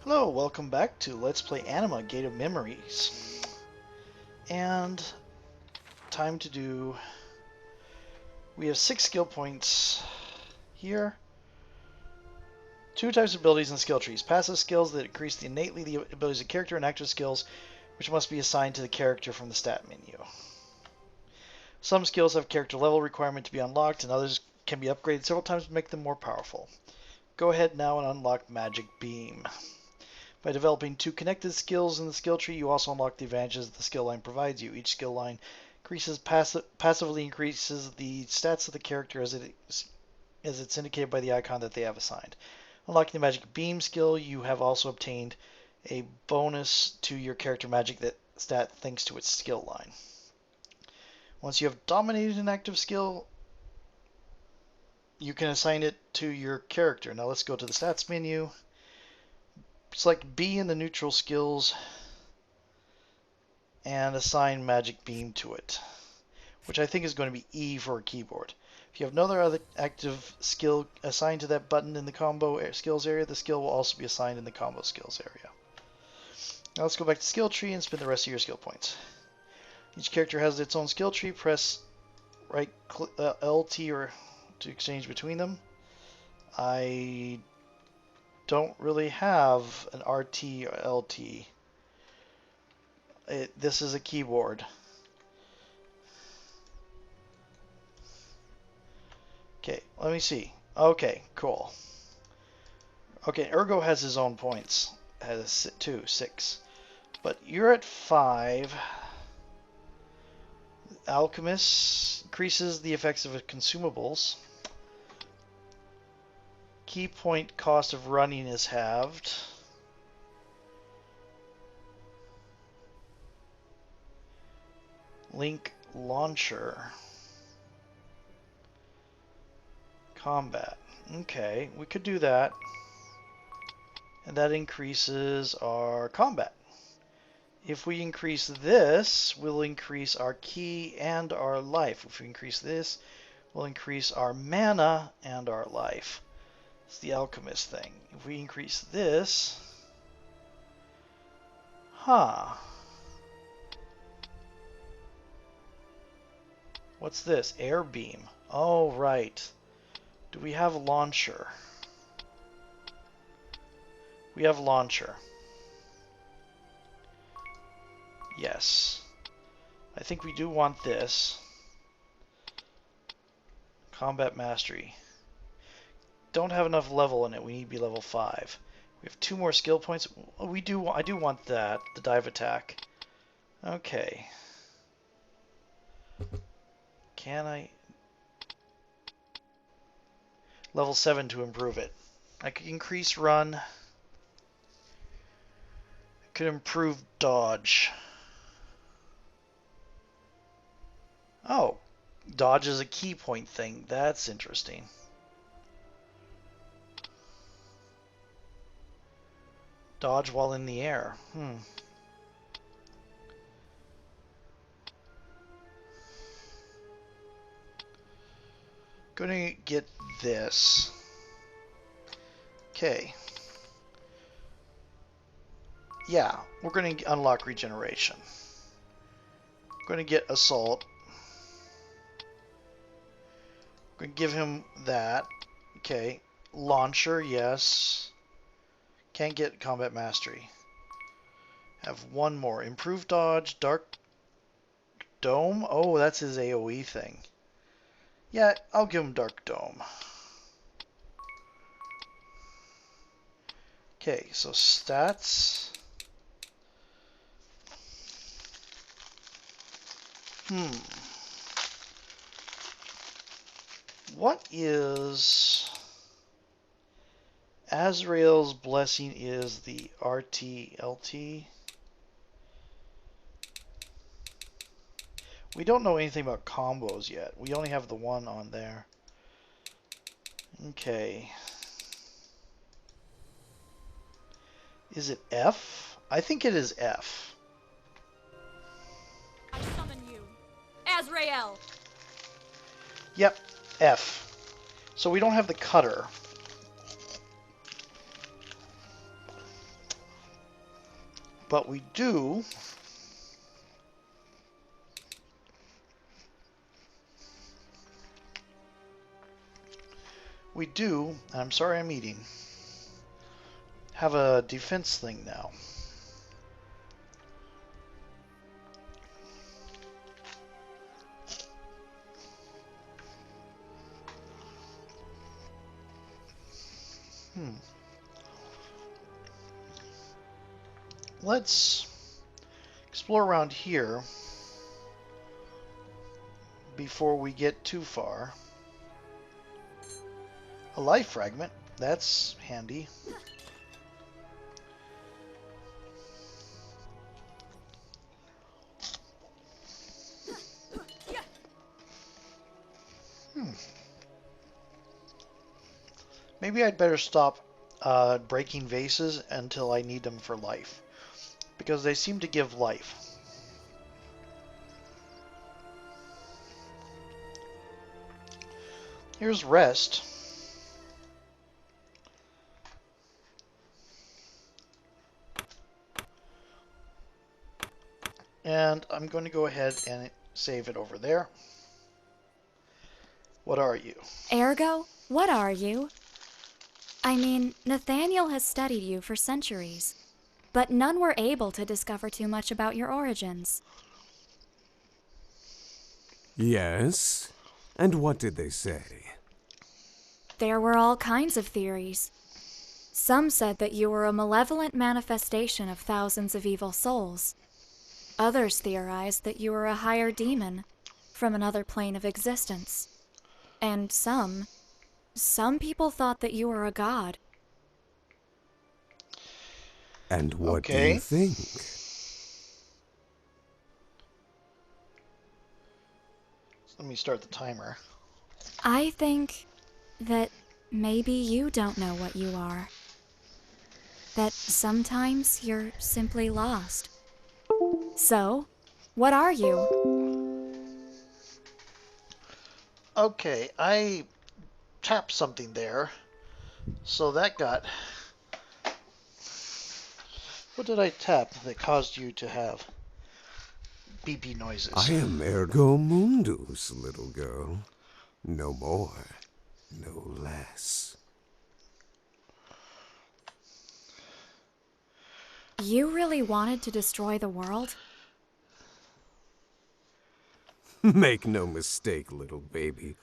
Hello, welcome back to Let's Play Anima, Gate of Memories. And time to do... We have 6 skill points here. 2 types of abilities and skill trees. Passive skills that increase the abilities of character, and active skills which must be assigned to the character from the stat menu. Some skills have character level requirement to be unlocked, and others can be upgraded several times to make them more powerful. Go ahead now and unlock Magic Beam. By developing 2 connected skills in the skill tree, you also unlock the advantages the skill line provides you. Each skill line passively increases the stats of the character as it's indicated by the icon that they have assigned. Unlocking the Magic Beam skill, you have also obtained a bonus to your character magic stat thanks to its skill line. Once you have dominated an active skill, you can assign it to your character. Now let's go to the stats menu. Select B in the neutral skills and assign Magic Beam to it, which I think is going to be E for a keyboard. If you have no other active skill assigned to that button in the combo skills area, the skill will also be assigned in the combo skills area. Now let's go back to skill tree and spin the rest of your skill points. Each character has its own skill tree. Press right LT or to exchange between them. I don't really have an RT or LT. This is a keyboard. Okay, let me see. Okay, cool. Okay, Ergo has his own points. Has 6. But you're at 5. Alchemist increases the effects of consumables. Key point cost of running is halved. Link launcher. Combat. Okay, we could do that. And that increases our combat. If we increase this, we'll increase our ki and our life. If we increase this, we'll increase our mana and our life. It's the alchemist thing. If we increase this... What's this? Air beam. Oh, right. Do we have launcher? We have launcher. Yes. I think we do want this. Combat mastery. Don't have enough level in it. We need to be level 5. We have 2 more skill points. I do want that. The dive attack. Okay. Can I... Level 7 to improve it. I could increase run. I could improve dodge. Oh, dodge is a key point thing. That's interesting. Dodge while in the air. Gonna get this. Okay. Yeah, we're gonna unlock regeneration. Gonna get assault. Gonna give him that. Okay. Launcher, yes. Can't get combat mastery. Have 1 more. Improved dodge, dark dome. Oh, that's his AoE thing. Yeah, I'll give him dark dome. Okay, so stats. What is... Azrael's blessing is the RT-LT. We don't know anything about combos yet. We only have the one on there. Okay. Is it F? I think it is F. I summon you, Azrael. Yep, F. So we don't have the cutter. But we do... I'm sorry I'm eating, have a defense thing now. Let's explore around here before we get too far. A life fragment, that's handy. Maybe I'd better stop breaking vases until I need them for life, because they seem to give life. Here's rest. And I'm going to go ahead and save it over there. What are you? Ergo, what are you? I mean, Nathanial has studied you for centuries, but none were able to discover too much about your origins. Yes? And what did they say? There were all kinds of theories. Some said that you were a malevolent manifestation of thousands of evil souls. Others theorized that you were a higher demon from another plane of existence. And some people thought that you were a god. And what do you think? Let me start the timer. I think that maybe you don't know what you are. That sometimes you're simply lost. So, what are you? Okay, I tapped something there, so that got... What did I tap that caused you to have beepy noises? I am Ergo Mundus, little girl. No more, no less. You really wanted to destroy the world? Make no mistake, little baby.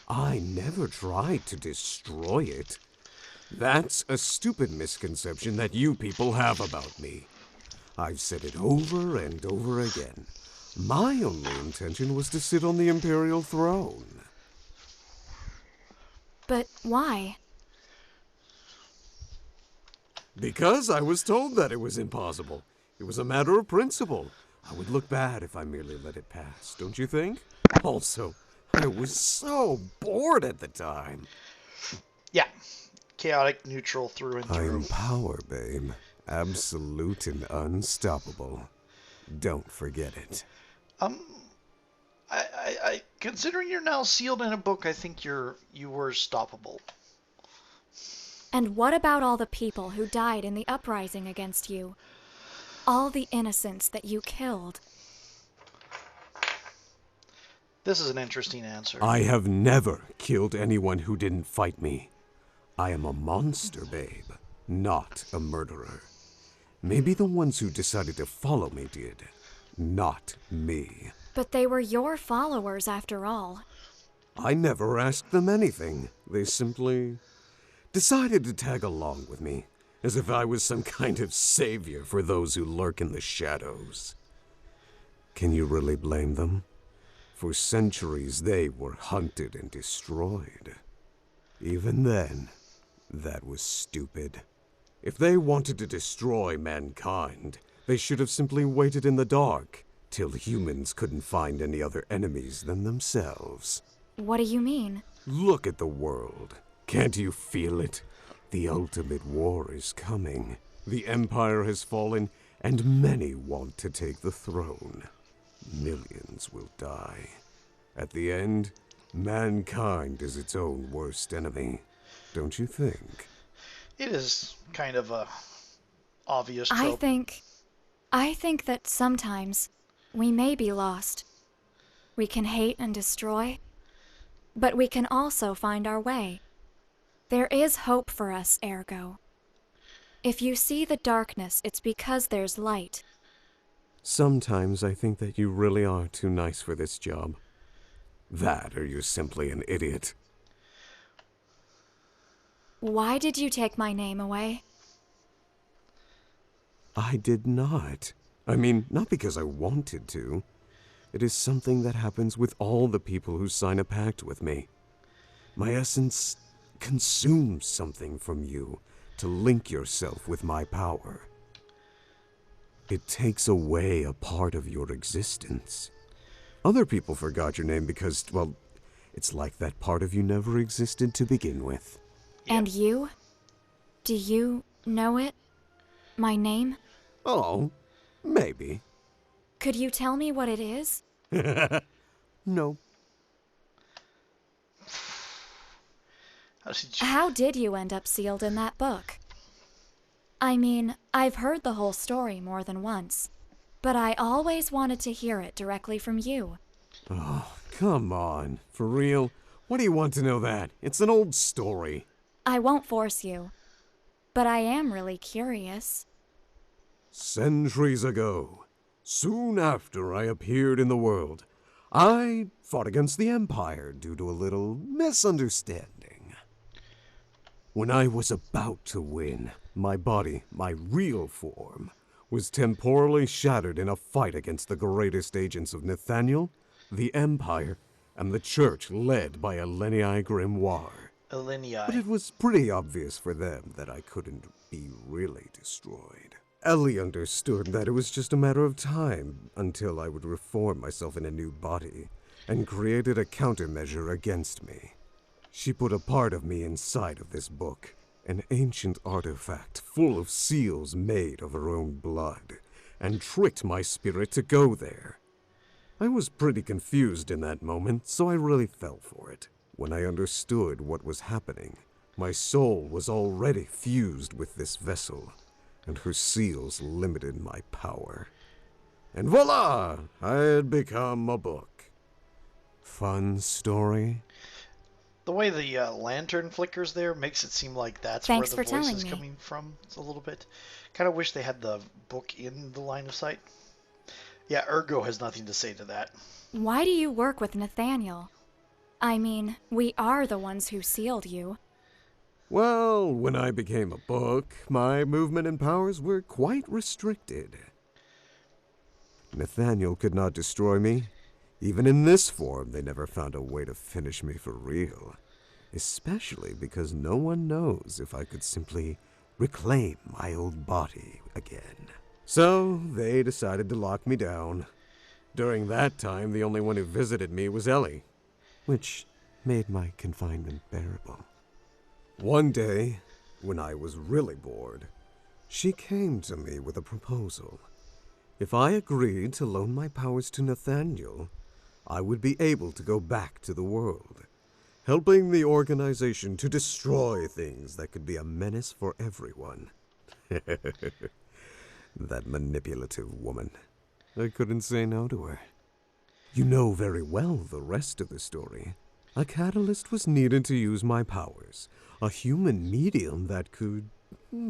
I never tried to destroy it. That's a stupid misconception that you people have about me. I've said it over and over again. My only intention was to sit on the Imperial throne. But why? Because I was told that it was impossible. It was a matter of principle. I would look bad if I merely let it pass, don't you think? Also, I was so bored at the time. Yeah. Chaotic, neutral, through and through. I'm power, babe. Absolute and unstoppable. Don't forget it. I considering you're now sealed in a book, I think you were stoppable. And what about all the people who died in the uprising against you? All the innocents that you killed? This is an interesting answer. I have never killed anyone who didn't fight me. I am a monster, babe, not a murderer. Maybe the ones who decided to follow me did, not me. But they were your followers after all. I never asked them anything. They simply decided to tag along with me, as if I was some kind of savior for those who lurk in the shadows. Can you really blame them? For centuries they were hunted and destroyed. Even then, that was stupid. If they wanted to destroy mankind, they should have simply waited in the dark till humans couldn't find any other enemies than themselves. What do you mean? Look at the world. Can't you feel it? The ultimate war is coming. The Empire has fallen, and many want to take the throne. Millions will die. At the end, mankind is its own worst enemy. Don't you think? It is kind of a obvious trope. I think I think that sometimes we may be lost. We can hate and destroy, but we can also find our way. There is hope for us, Ergo. If you see the darkness, it's because there's light. Sometimes I think that you really are too nice for this job. That, or you're simply an idiot. Why did you take my name away? I did not. I mean, not because I wanted to. It is something that happens with all the people who sign a pact with me. My essence consumes something from you to link yourself with my power. It takes away a part of your existence. Other people forgot your name because, well, it's like that part of you never existed to begin with. Yep. And you? Do you know it? My name? Oh, maybe. Could you tell me what it is? No. How did you end up sealed in that book? I mean, I've heard the whole story more than once, but I always wanted to hear it directly from you. Oh, come on. For real? What do you want to know that? It's an old story. I won't force you, but I am really curious. Centuries ago, soon after I appeared in the world, I fought against the Empire due to a little misunderstanding. When I was about to win, my body, my real form, was temporally shattered in a fight against the greatest agents of Nathanial, the Empire, and the Church led by Elenii Grimoire. Elenii. But it was pretty obvious for them that I couldn't be really destroyed. Ellie understood that it was just a matter of time until I would reform myself in a new body, and created a countermeasure against me. She put a part of me inside of this book, an ancient artifact full of seals made of her own blood, and tricked my spirit to go there. I was pretty confused in that moment, so I really fell for it. When I understood what was happening, my soul was already fused with this vessel, and her seals limited my power. And voila! I had become a book. Fun story? The way the lantern flickers there makes it seem like that's Thanks where for the voice telling is me. coming from. It's a little bit. Kind of wish they had the book in the line of sight. Yeah, Ergo has nothing to say to that. Why do you work with Nathanial? I mean, we are the ones who sealed you. Well, when I became a book, my movement and powers were quite restricted. Nathaniel could not destroy me. Even in this form, they never found a way to finish me for real. Especially because no one knows if I could simply reclaim my old body again. So, they decided to lock me down. During that time, the only one who visited me was Ellie, which made my confinement bearable. One day, when I was really bored, she came to me with a proposal. If I agreed to loan my powers to Nathaniel, I would be able to go back to the world, helping the organization to destroy things that could be a menace for everyone. That manipulative woman. I couldn't say no to her. You know very well the rest of the story. A catalyst was needed to use my powers, a human medium that could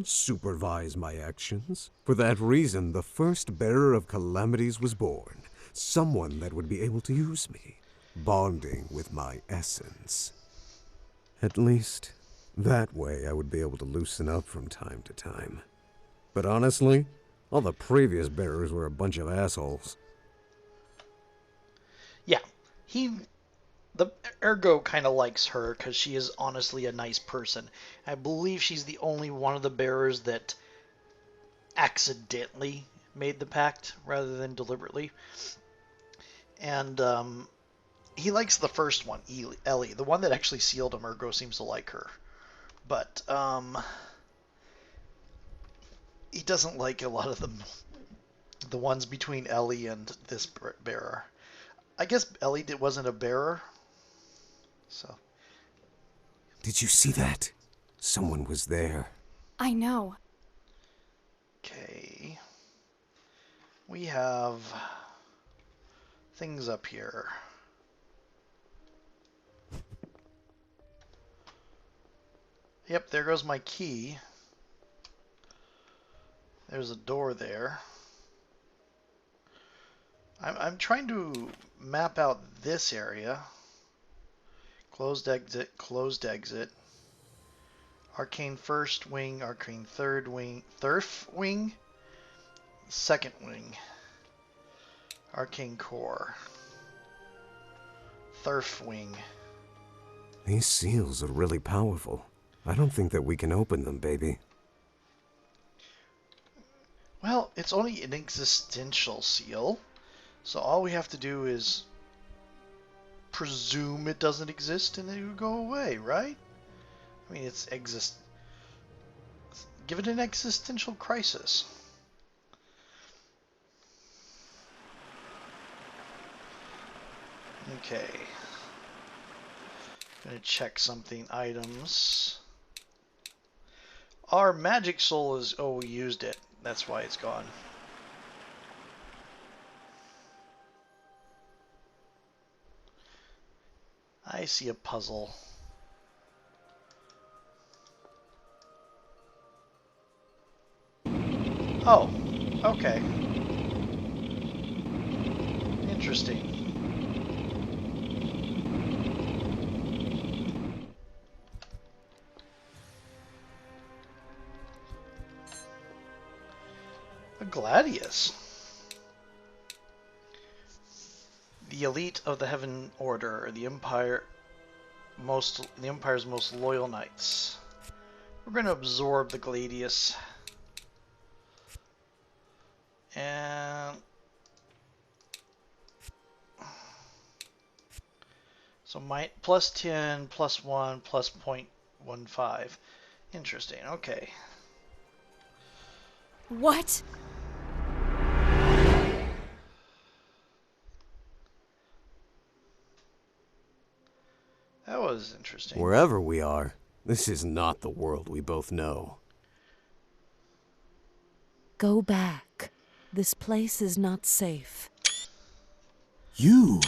supervise my actions. For that reason, the first bearer of calamities was born, someone that would be able to use me, bonding with my essence. At least, that way I would be able to loosen up from time to time. But honestly, all the previous bearers were a bunch of assholes. Yeah, the Ergo kind of likes her because she is honestly a nice person. I believe she's the only one of the bearers that accidentally made the pact rather than deliberately. And he likes the first one, Ellie. The one that actually sealed him, Ergo seems to like her. But he doesn't like a lot of them. The ones between Ellie and this bearer. I guess Ellie wasn't a bearer. So. Did you see that? Someone was there. I know. Okay. we have things up here. Yep, there goes my key. There's a door there. I'm trying to map out this area. Closed exit. Arcane first wing, arcane third wing, thirf wing, second wing. Arcane core. Thirf wing. These seals are really powerful. I don't think that we can open them, baby. Well, it's only an existential seal, so all we have to do is presume it doesn't exist and it will go away, right? I mean, give it an existential crisis. Okay. Gonna check something. Items. Our magic soul is... Oh, we used it. That's why it's gone. I see a puzzle. Oh, okay. Interesting. A gladius. The elite of the Heaven Order, the Empire's most loyal knights. We're going to absorb the gladius. And so my plus 10, plus 1, plus 0.15. Interesting. Okay. What? That was interesting. Wherever we are, this is not the world we both know. Go back. This place is not safe. You?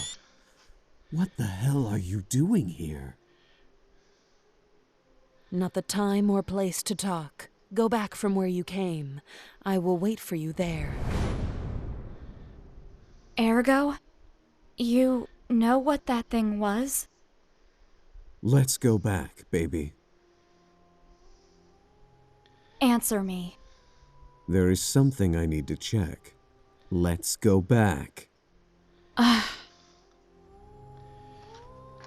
What the hell are you doing here? Not the time or place to talk. Go back from where you came. I will wait for you there. Ergo? You know what that thing was? Let's go back, baby. Answer me. There is something I need to check. Let's go back.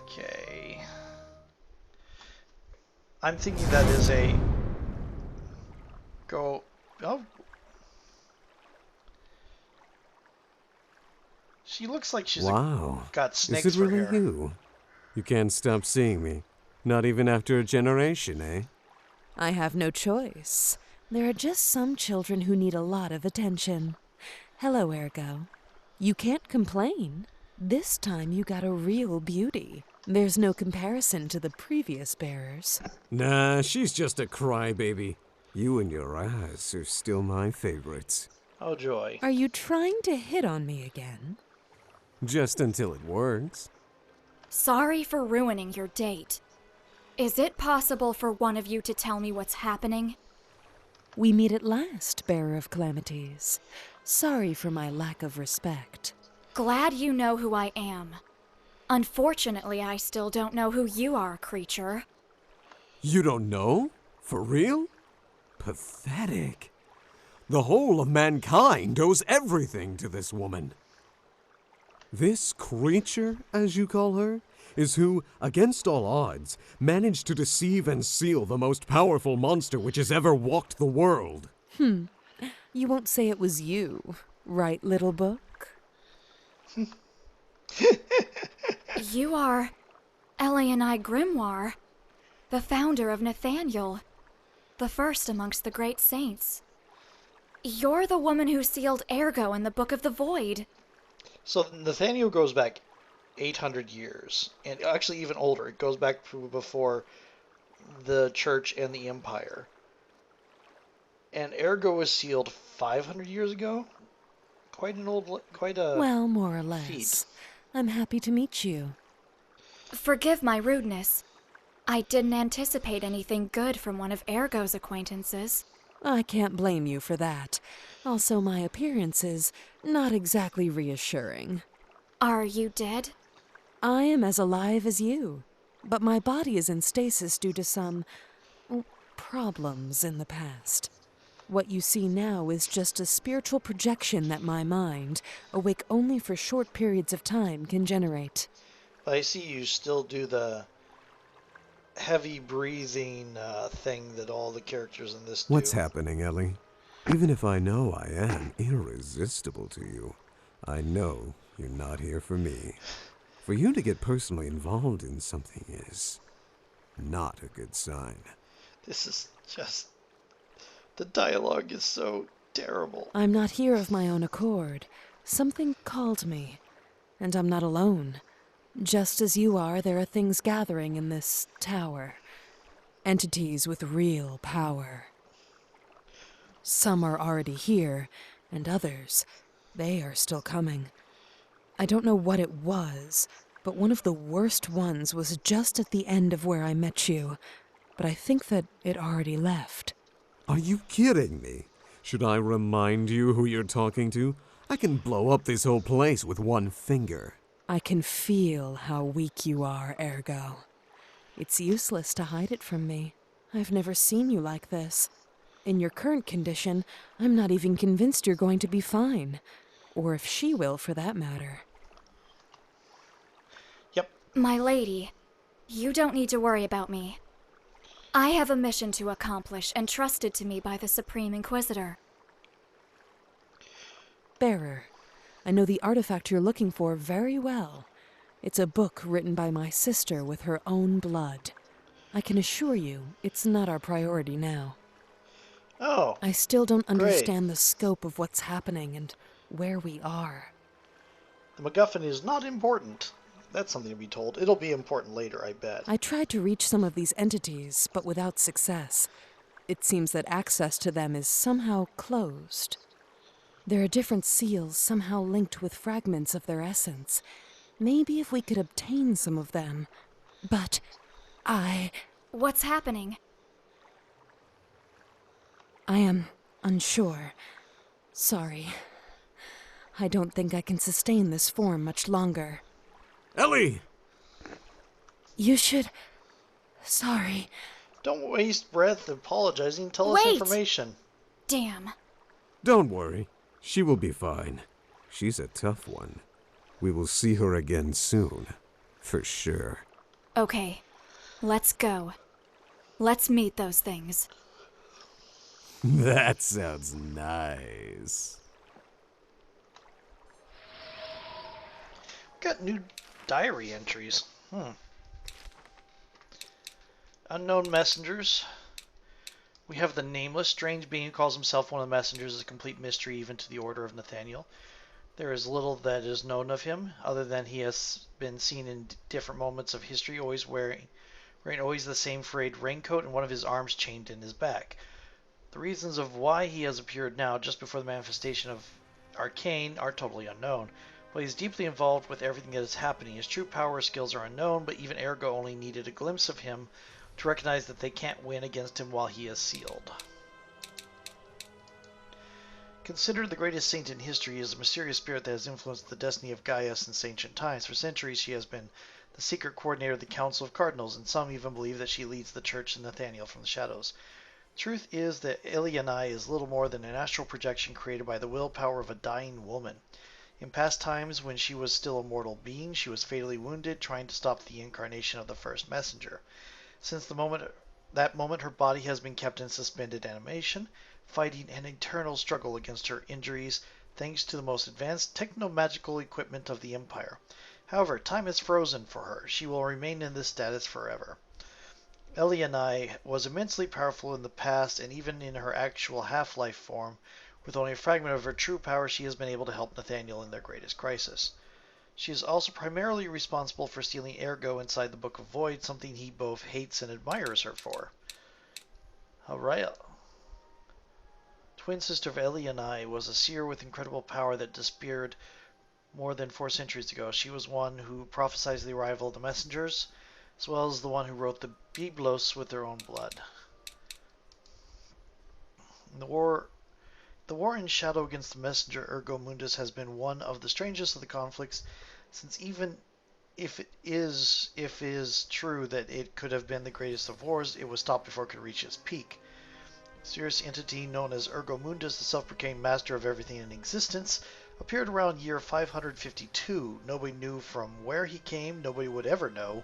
Okay. I'm thinking that is a... Go... Oh. She looks like she's got snakes Is it for really hair. you? You can't stop seeing me. Not even after a generation, eh? I have no choice. There are just some children who need a lot of attention. Hello, Ergo. You can't complain. This time you got a real beauty. There's no comparison to the previous bearers. Nah, she's just a crybaby. You and your eyes are still my favorites. Oh, joy. Are you trying to hit on me again? Just until it works. Sorry for ruining your date. Is it possible for one of you to tell me what's happening? We meet at last, bearer of calamities. Sorry for my lack of respect. Glad you know who I am. Unfortunately, I still don't know who you are, creature. You don't know? For real? Pathetic. The whole of mankind owes everything to this woman. This creature, as you call her, is who, against all odds, managed to deceive and seal the most powerful monster which has ever walked the world. You won't say it was you, right, little book? You are Elianai Grimoire, the founder of Nathanial, the first amongst the great saints. You're the woman who sealed Ergo in the Book of the Void. So Nathaniel goes back 800 years, and actually even older. It goes back to before the church and the empire. And Ergo was sealed 500 years ago? quite a Well, more or feat. less. I'm happy to meet you. Forgive my rudeness. I didn't anticipate anything good from one of Ergo's acquaintances. I can't blame you for that. Also, my appearance is not exactly reassuring. Are you dead? I am as alive as you, but my body is in stasis due to some problems in the past. What you see now is just a spiritual projection that my mind, awake only for short periods of time, can generate. But I see you still do the heavy breathing thing that all the characters in this What's do. happening, Ellie? Even if I know I am irresistible to you, I know you're not here for me. For you to get personally involved in something is not a good sign. This is just... The dialogue is so terrible. I'm not here of my own accord. Something called me, and I'm not alone. Just as you are, there are things gathering in this tower. Entities with real power. Some are already here, and others, they are still coming. I don't know what it was, but one of the worst ones was just at the end of where I met you. But I think that it already left. Are you kidding me? Should I remind you who you're talking to? I can blow up this whole place with one finger. I can feel how weak you are, Ergo. It's useless to hide it from me. I've never seen you like this. In your current condition, I'm not even convinced you're going to be fine. Or if she will, for that matter. Yep. My lady, you don't need to worry about me. I have a mission to accomplish entrusted to me by the Supreme Inquisitor. Bearer, I know the artifact you're looking for very well. It's a book written by my sister with her own blood. I can assure you, it's not our priority now. Oh, I still don't great. understand the scope of what's happening and where we are. The MacGuffin is not important. That's something to be told. It'll be important later, I bet. I tried to reach some of these entities, but without success. It seems that access to them is somehow closed. There are different seals somehow linked with fragments of their essence. Maybe if we could obtain some of them. But What's happening? I am unsure. Sorry. I don't think I can sustain this form much longer. Ellie! You should... Sorry. Don't waste breath apologizing. Tell us Wait! information. Damn. Don't worry. She will be fine. She's a tough one. We will see her again soon. For sure. Okay, let's go. Let's meet those things. That sounds nice. Got new diary entries. Unknown messengers. We have the nameless strange being who calls himself one of the messengers, is a complete mystery even to the order of Nathanial. There is little that is known of him, other than he has been seen in different moments of history, always wearing always the same frayed raincoat and one of his arms chained in his back. The reasons of why he has appeared now, just before the manifestation of Arcane, are totally unknown. But he is deeply involved with everything that is happening. His true power skills are unknown, but even Ergo only needed a glimpse of him to recognize that they can't win against him while he is sealed. Considered the greatest saint in history, he is a mysterious spirit that has influenced the destiny of Gaia since ancient times. For centuries, she has been the secret coordinator of the Council of Cardinals, and some even believe that she leads the Church and Nathaniel from the shadows. Truth is that Ilianai is little more than an astral projection created by the willpower of a dying woman. In past times, when she was still a mortal being, she was fatally wounded trying to stop the incarnation of the first messenger. Since that moment, her body has been kept in suspended animation, fighting an eternal struggle against her injuries, thanks to the most advanced techno-magical equipment of the Empire. However, time is frozen for her. She will remain in this status forever. Elianai was immensely powerful in the past, and even in her actual half-life form, with only a fragment of her true power, she has been able to help Nathaniel in their greatest crisis. She is also primarily responsible for stealing Ergo inside the Book of Void, something he both hates and admires her for. Alright. twin sister of Elianai, was a seer with incredible power that disappeared more than 4 centuries ago. She was one who prophesied the arrival of the messengers, as well as the one who wrote the Biblos with their own blood. The war in shadow against the messenger Ergo Mundus has been one of the strangest of the conflicts, since even if it is true that it could have been the greatest of wars, it was stopped before it could reach its peak. A serious entity known as Ergo Mundus, the self-proclaimed master of everything in existence, appeared around year 552. Nobody knew from where he came, nobody would ever know.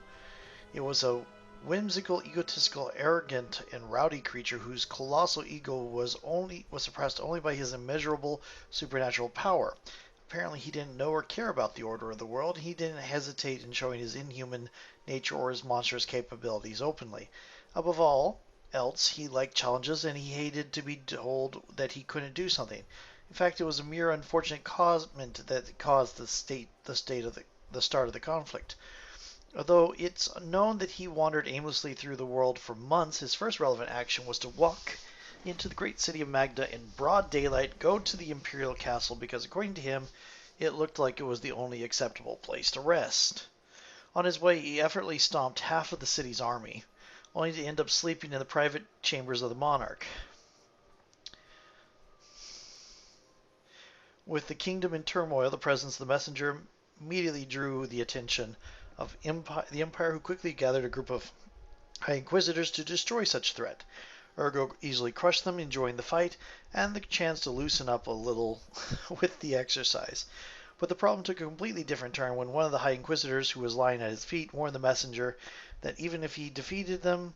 It was a whimsical, egotistical, arrogant, and rowdy creature whose colossal ego was suppressed only by his immeasurable supernatural power. Apparently he didn't know or care about the order of the world. He didn't hesitate in showing his inhuman nature or his monstrous capabilities openly. Above all else, he liked challenges, and he hated to be told that he couldn't do something. In fact, it was a mere unfortunate causement that caused the start of the conflict. Although it's known that he wandered aimlessly through the world for months, his first relevant action was to walk into the great city of Magda in broad daylight, go to the imperial castle, because according to him, it looked like it was the only acceptable place to rest. On his way, he effortlessly stomped half of the city's army, only to end up sleeping in the private chambers of the monarch. With the kingdom in turmoil, the presence of the messenger immediately drew the attention of the Empire, who quickly gathered a group of High Inquisitors to destroy such threat. Ergo easily crushed them, enjoying the fight and the chance to loosen up a little with the exercise. But the problem took a completely different turn when one of the High Inquisitors, who was lying at his feet, warned the messenger that even if he defeated them,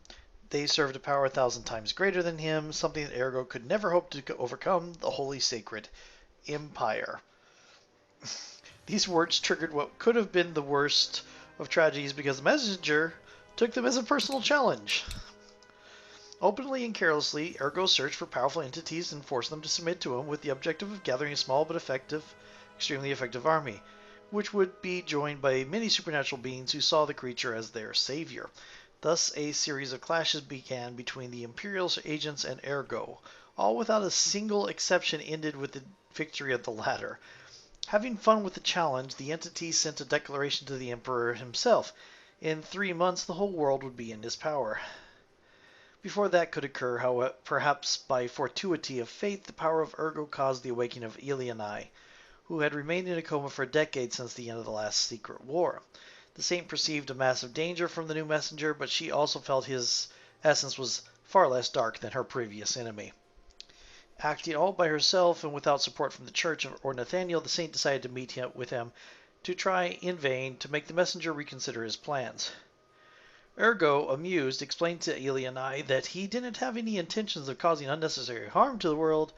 they served a power 1,000 times greater than him, something that Ergo could never hope to overcome: the Holy Sacred Empire. These words triggered what could have been the worst of tragedies, because the messenger took them as a personal challenge. Openly and carelessly, Ergo searched for powerful entities and forced them to submit to him, with the objective of gathering a small but extremely effective army, which would be joined by many supernatural beings who saw the creature as their savior. Thus, a series of clashes began between the Imperial agents and Ergo. All without a single exception ended with the victory of the latter. Having fun with the challenge, the entity sent a declaration to the Emperor himself. In 3 months, the whole world would be in his power. Before that could occur, however, perhaps by fortuity of fate, the power of Ergo caused the awakening of Elianai, who had remained in a coma for decades since the end of the last secret war. The saint perceived a massive danger from the new messenger, but she also felt his essence was far less dark than her previous enemy. Acting all by herself and without support from the church or Nathanial, the saint decided to meet with him to try in vain to make the messenger reconsider his plans. Ergo, amused, explained to Elianai that he didn't have any intentions of causing unnecessary harm to the world,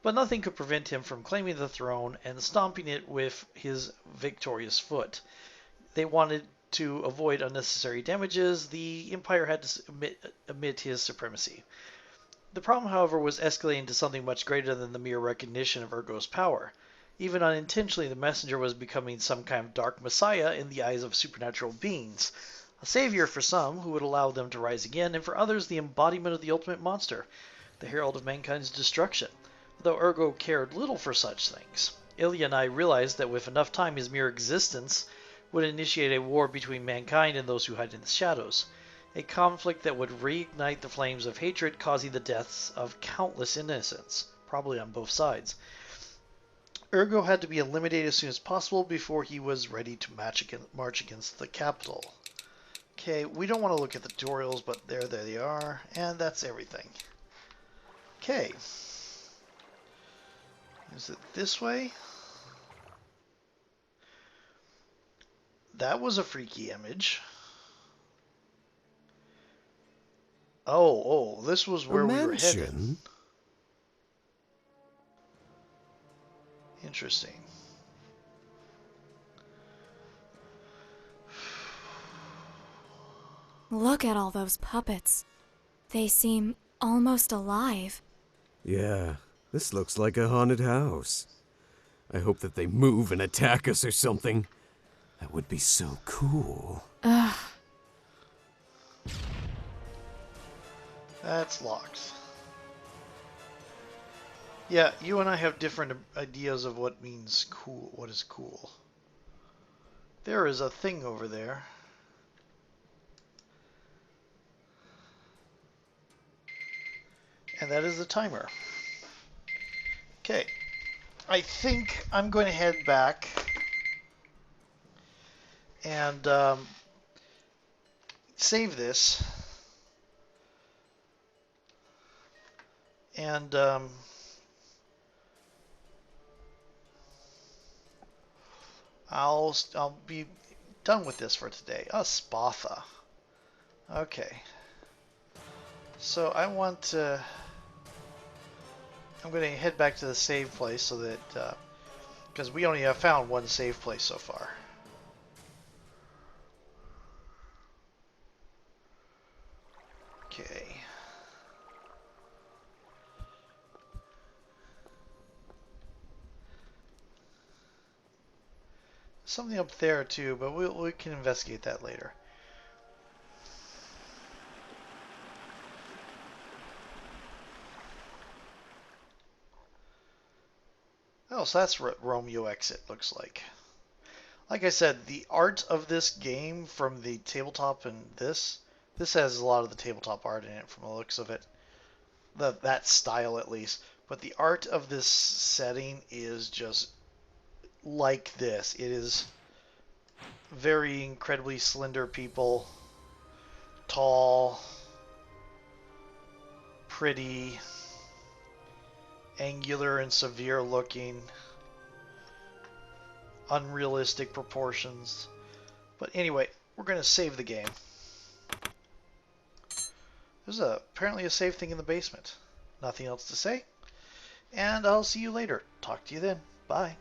but nothing could prevent him from claiming the throne and stomping it with his victorious foot. They wanted to avoid unnecessary damages. The Empire had to admit his supremacy. The problem, however, was escalating to something much greater than the mere recognition of Ergo's power. Even unintentionally, the messenger was becoming some kind of dark messiah in the eyes of supernatural beings. A savior for some, who would allow them to rise again, and for others the embodiment of the ultimate monster, the herald of mankind's destruction, though Ergo cared little for such things. Elianai realized that with enough time his mere existence would initiate a war between mankind and those who hide in the shadows, a conflict that would reignite the flames of hatred, causing the deaths of countless innocents, probably on both sides. Ergo had to be eliminated as soon as possible before he was ready to march against the capital. Okay, we don't want to look at the tutorials, but there they are, and that's everything. Okay. Is it this way? That was a freaky image. Oh, this was where we were headed. Interesting. Look at all those puppets. They seem almost alive. Yeah, this looks like a haunted house. I hope that they move and attack us or something. That would be so cool. Ugh. That's locked. Yeah, you and I have different ideas of what means cool. What is cool? There is a thing over there. And that is the timer. Okay. I think I'm going to head back and save this. And I'll be done with this for today. Oh, Spatha. Okay. So I want to. I'm going to head back to the save place so that because we only have found one save place so far. Okay. Something up there too, but we can investigate that later. Oh, so that's what Romeo Exit looks like. Like I said, the art of this game from the tabletop and this has a lot of the tabletop art in it from the looks of it. That style at least. But the art of this setting is just like this. It is very incredibly slender people, tall, pretty, angular and severe looking, unrealistic proportions. But anyway, we're going to save the game. There's apparently a save thing in the basement. Nothing else to say. And I'll see you later. Talk to you then. Bye.